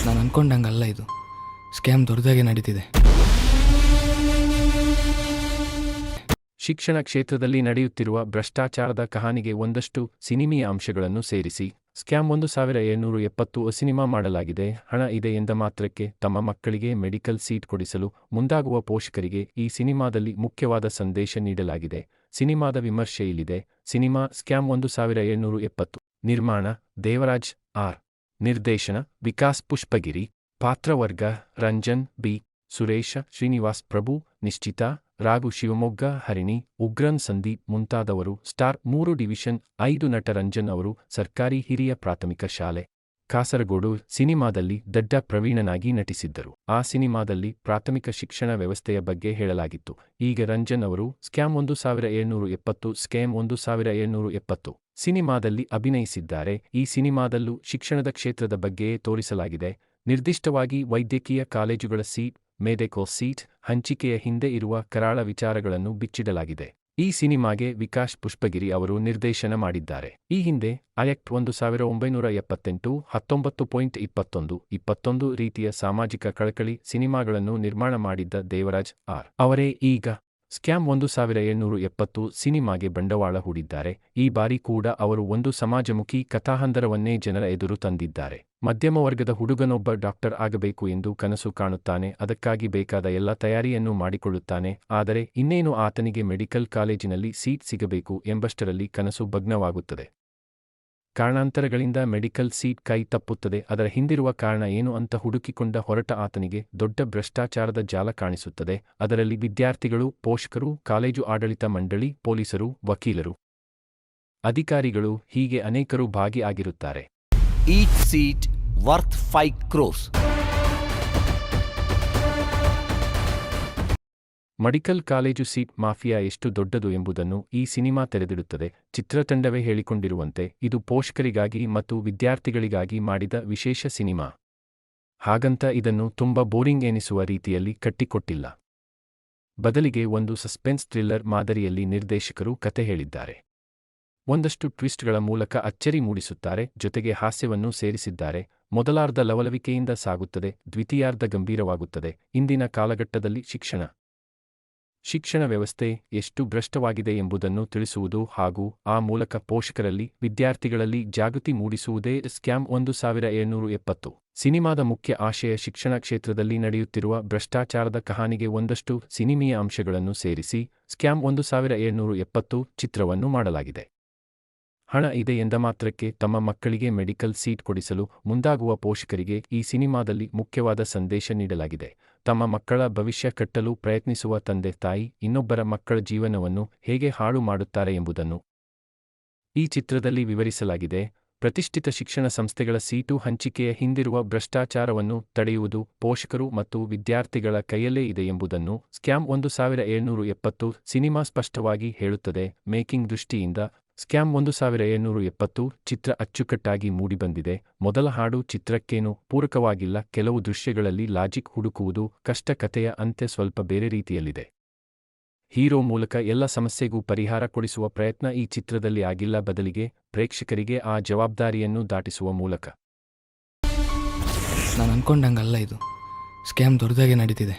ನಾನು ಅನ್ಕೊಂಡಂಗಲ್ಲ, ಇದು ಸ್ಕ್ಯಾಮ್ ದೊಡ್ಡದಾಗೆ ನಡೀತಿದೆ. ಶಿಕ್ಷಣ ಕ್ಷೇತ್ರದಲ್ಲಿ ನಡೆಯುತ್ತಿರುವ ಭ್ರಷ್ಟಾಚಾರದ ಕಹಾನಿಗೆ ಒಂದಷ್ಟು ಸಿನಿಮೀಯ ಅಂಶಗಳನ್ನು ಸೇರಿಸಿ ಸ್ಕ್ಯಾಮ್ 1770 ಸಿನಿಮಾ ಮಾಡಲಾಗಿದೆ. ಹಣ ಇದೆ ಎಂದ ಮಾತ್ರಕ್ಕೆ ತಮ್ಮ ಮಕ್ಕಳಿಗೆ ಮೆಡಿಕಲ್ ಸೀಟ್ ಕೊಡಿಸಲು ಮುಂದಾಗುವ ಪೋಷಕರಿಗೆ ಈ ಸಿನಿಮಾದಲ್ಲಿ ಮುಖ್ಯವಾದ ಸಂದೇಶ ನೀಡಲಾಗಿದೆ. ಸಿನಿಮಾದ ವಿಮರ್ಶೆ ಇಲ್ಲಿದೆ. Cinema scam 1770. ನಿರ್ಮಾಣ ದೇವರಾಜ್ ಆರ್. ನಿರ್ದೇಶನ ವಿಕಾಸ್ ಪುಷ್ಪಗಿರಿ. ಪಾತ್ರವರ್ಗ ರಂಜನ್ ಬಿ, ಸುರೇಶ, ಶ್ರೀನಿವಾಸ್ ಪ್ರಭು, ನಿಶ್ಚಿತಾ, ರಾಘು ಶಿವಮೊಗ್ಗ, ಹರಿಣಿ, ಉಗ್ರನ್ ಸಂದೀಪ್ ಮುಂತಾದವರು. ಸ್ಟಾರ್ 3 ಡಿವಿಷನ್ 5 ನಟ ರಂಜನ್ ಅವರು ಸರ್ಕಾರಿ ಹಿರಿಯ ಪ್ರಾಥಮಿಕ ಶಾಲೆ ಕಾಸರಗೋಡು ಸಿನಿಮಾದಲ್ಲಿ ದಡ್ಡ ಪ್ರವೀಣನಾಗಿ ನಟಿಸಿದ್ದರು. ಆ ಸಿನಿಮಾದಲ್ಲಿ ಪ್ರಾಥಮಿಕ ಶಿಕ್ಷಣ ವ್ಯವಸ್ಥೆಯ ಬಗ್ಗೆ ಹೇಳಲಾಗಿತ್ತು. ಈಗ ರಂಜನ್ ಅವರು ಸ್ಕ್ಯಾಮ್ 1770 ಸ್ಕ್ಯಾಮ್ 1770 ಸಿನಿಮಾದಲ್ಲಿ ಅಭಿನಯಿಸಿದ್ದಾರೆ. ಈ ಸಿನಿಮಾದಲ್ಲೂ ಶಿಕ್ಷಣದ ಕ್ಷೇತ್ರದ ಬಗ್ಗೆಯೇ ತೋರಿಸಲಾಗಿದೆ. ನಿರ್ದಿಷ್ಟವಾಗಿ ವೈದ್ಯಕೀಯ ಕಾಲೇಜುಗಳ ಸೀಟ್, ಮೆಡಿಕಲ್ ಸೀಟ್ ಹಂಚಿಕೆಯ ಹಿಂದೆ ಇರುವ ಕರಾಳ ವಿಚಾರಗಳನ್ನು ಬಿಚ್ಚಿಡಲಾಗಿದೆ. ಈ ಸಿನಿಮಾಗೆ ವಿಕಾಸ್ ಪುಷ್ಪಗಿರಿ ಅವರು ನಿರ್ದೇಶನ ಮಾಡಿದ್ದಾರೆ. ಈ ಹಿಂದೆ ಆಯಕ್ಟ್ 1978, 19.21 ರೀತಿಯ ಸಾಮಾಜಿಕ ಕಳಕಳಿ ಸಿನಿಮಾಗಳನ್ನು ನಿರ್ಮಾಣ ಮಾಡಿದ್ದ ದೇವರಾಜ್ ಆರ್. ಅವರೇ ಈಗ ಸ್ಕ್ಯಾಮ್ 1770 ಸಿನಿಮಾಗೆ ಬಂಡವಾಳ ಹೂಡಿದ್ದಾರೆ. ಈ ಬಾರಿ ಕೂಡ ಅವರು ಒಂದು ಸಮಾಜಮುಖಿ ಕಥಾಹಂದರವನ್ನೇ ಜನರ ಎದುರು ತಂದಿದ್ದಾರೆ. ಮಧ್ಯಮ ವರ್ಗದ ಹುಡುಗನೊಬ್ಬ ಡಾಕ್ಟರ್ ಆಗಬೇಕು ಎಂದು ಕನಸು ಕಾಣುತ್ತಾನೆ. ಅದಕ್ಕಾಗಿ ಬೇಕಾದ ಎಲ್ಲ ತಯಾರಿಯನ್ನು ಮಾಡಿಕೊಳ್ಳುತ್ತಾನೆ. ಆದರೆ ಇನ್ನೇನು ಆತನಿಗೆ ಮೆಡಿಕಲ್ ಕಾಲೇಜಿನಲ್ಲಿ ಸೀಟ್ ಸಿಗಬೇಕು ಎಂಬಷ್ಟರಲ್ಲಿ ಕನಸು ಭಗ್ನವಾಗುತ್ತದೆ. ಕಾರಣಾಂತರಗಳಿಂದ ಮೆಡಿಕಲ್ ಸೀಟ್ ಕೈ ತಪ್ಪುತ್ತದೆ. ಅದರ ಹಿಂದಿರುವ ಕಾರಣ ಏನು ಅಂತ ಹುಡುಕಿಕೊಂಡ ಹೊರಟ ಆತನಿಗೆ ದೊಡ್ಡ ಭ್ರಷ್ಟಾಚಾರದ ಜಾಲ ಕಾಣಿಸುತ್ತದೆ. ಅದರಲ್ಲಿ ವಿದ್ಯಾರ್ಥಿಗಳು, ಪೋಷಕರು, ಕಾಲೇಜು ಆಡಳಿತ ಮಂಡಳಿ, ಪೊಲೀಸರು, ವಕೀಲರು, ಅಧಿಕಾರಿಗಳು ಹೀಗೆ ಅನೇಕರು ಭಾಗಿಯಾಗಿರುತ್ತಾರೆ. Each seat worth 5 crores. Medical college seat mafia ಎಷ್ಟು ದೊಡ್ಡದು ಎಂಬುದನ್ನು ಈ ಸಿನಿಮಾ ತೆರೆದಿಡುತ್ತದೆ. ಚಿತ್ರತಂಡವೇ ಹೇಳಿಕೊಂಡಿರುವಂತೆ ಇದು ಪೋಷಕರಿಗಾಗಿ ಮತ್ತು ವಿದ್ಯಾರ್ಥಿಗಳಿಗಾಗಿ ಮಾಡಿದ ವಿಶೇಷ ಸಿನಿಮಾ. ಹಾಗಂತ ಇದನ್ನು ತುಂಬ ಬೋರಿಂಗ್ ಎನಿಸುವ ರೀತಿಯಲ್ಲಿ ಕಟ್ಟಿಕೊಟ್ಟಿಲ್ಲ. ಬದಲಿಗೆ ಒಂದು ಸಸ್ಪೆನ್ಸ್ ಥ್ರಿಲ್ಲರ್ ಮಾದರಿಯಲ್ಲಿ ನಿರ್ದೇಶಕರು ಕತೆ ಹೇಳಿದ್ದಾರೆ. ಒಂದಷ್ಟು ಟ್ವಿಸ್ಟ್ಗಳ ಮೂಲಕ ಅಚ್ಚರಿ ಮೂಡಿಸುತ್ತಾರೆ. ಜೊತೆಗೆ ಹಾಸ್ಯವನ್ನು ಸೇರಿಸಿದ್ದಾರೆ. ಮೊದಲಾರ್ಧ ಲವಲವಿಕೆಯಿಂದ ಸಾಗುತ್ತದೆ, ದ್ವಿತೀಯಾರ್ಧ ಗಂಭೀರವಾಗುತ್ತದೆ. ಇಂದಿನ ಕಾಲಘಟ್ಟದಲ್ಲಿ ಶಿಕ್ಷಣ ವ್ಯವಸ್ಥೆ ಎಷ್ಟು ಭ್ರಷ್ಟವಾಗಿದೆ ಎಂಬುದನ್ನು ತಿಳಿಸುವುದು ಹಾಗೂ ಆ ಮೂಲಕ ಪೋಷಕರಲ್ಲಿ, ವಿದ್ಯಾರ್ಥಿಗಳಲ್ಲಿ ಜಾಗೃತಿ ಮೂಡಿಸುವುದೇ ಸ್ಕ್ಯಾಮ್ 1770 ಸಿನಿಮಾದ ಮುಖ್ಯ ಆಶಯ. ಶಿಕ್ಷಣ ಕ್ಷೇತ್ರದಲ್ಲಿ ನಡೆಯುತ್ತಿರುವ ಭ್ರಷ್ಟಾಚಾರದ ಕಹಾನಿಗೆ ಒಂದಷ್ಟು ಸಿನಿಮೀಯ ಅಂಶಗಳನ್ನು ಸೇರಿಸಿ ಸ್ಕ್ಯಾಮ್ 1770 ಚಿತ್ರವನ್ನು ಮಾಡಲಾಗಿದೆ. ಹಣ ಇದೆ ಎಂದ ಮಾತ್ರಕ್ಕೆ ತಮ್ಮ ಮಕ್ಕಳಿಗೆ ಮೆಡಿಕಲ್ ಸೀಟ್ ಕೊಡಿಸಲು ಮುಂದಾಗುವ ಪೋಷಕರಿಗೆ ಈ ಸಿನಿಮಾದಲ್ಲಿ ಮುಖ್ಯವಾದ ಸಂದೇಶ ನೀಡಲಾಗಿದೆ. ತಮ್ಮ ಮಕ್ಕಳ ಭವಿಷ್ಯ ಕಟ್ಟಲು ಪ್ರಯತ್ನಿಸುವ ತಂದೆ ತಾಯಿ ಇನ್ನೊಬ್ಬರ ಮಕ್ಕಳ ಜೀವನವನ್ನು ಹೇಗೆ ಹಾಳು ಮಾಡುತ್ತಾರೆ ಎಂಬುದನ್ನು ಈ ಚಿತ್ರದಲ್ಲಿ ವಿವರಿಸಲಾಗಿದೆ. ಪ್ರತಿಷ್ಠಿತ ಶಿಕ್ಷಣ ಸಂಸ್ಥೆಗಳ ಸೀಟು ಹಂಚಿಕೆಯ ಹಿಂದಿರುವ ಭ್ರಷ್ಟಾಚಾರವನ್ನು ತಡೆಯುವುದು ಪೋಷಕರು ಮತ್ತು ವಿದ್ಯಾರ್ಥಿಗಳ ಕೈಯಲ್ಲೇ ಇದೆ ಎಂಬುದನ್ನು ಸ್ಕ್ಯಾಮ್ 1770 ಸಿನಿಮಾ ಸ್ಪಷ್ಟವಾಗಿ ಹೇಳುತ್ತದೆ. ಮೇಕಿಂಗ್ ದೃಷ್ಟಿಯಿಂದ ಸ್ಕ್ಯಾಮ್ 1770 ಚಿತ್ರ ಅಚ್ಚುಕಟ್ಟಾಗಿ ಮೂಡಿಬಂದಿದೆ. ಮೊದಲ ಹಾಡು ಚಿತ್ರಕ್ಕೇನೂ ಪೂರಕವಾಗಿಲ್ಲ. ಕೆಲವು ದೃಶ್ಯಗಳಲ್ಲಿ ಲಾಜಿಕ್ ಹುಡುಕುವುದು ಕಷ್ಟ. ಕಥೆಯ ಅಂತ್ಯ ಸ್ವಲ್ಪ ಬೇರೆ ರೀತಿಯಲ್ಲಿದೆ. ಹೀರೋ ಮೂಲಕ ಎಲ್ಲ ಸಮಸ್ಯೆಗೂ ಪರಿಹಾರ ಕೊಡಿಸುವ ಪ್ರಯತ್ನ ಈ ಚಿತ್ರದಲ್ಲಿ ಆಗಿಲ್ಲ. ಬದಲಿಗೆ ಪ್ರೇಕ್ಷಕರಿಗೆ ಆ ಜವಾಬ್ದಾರಿಯನ್ನು ದಾಟಿಸುವ ಮೂಲಕ ನಾನು ಅನ್ಕೊಂಡಂಗಲ್ಲ, ಇದು ಸ್ಕ್ಯಾಮ್ ದೊಡ್ಡದಾಗೆ ನಡೀತಿದೆ.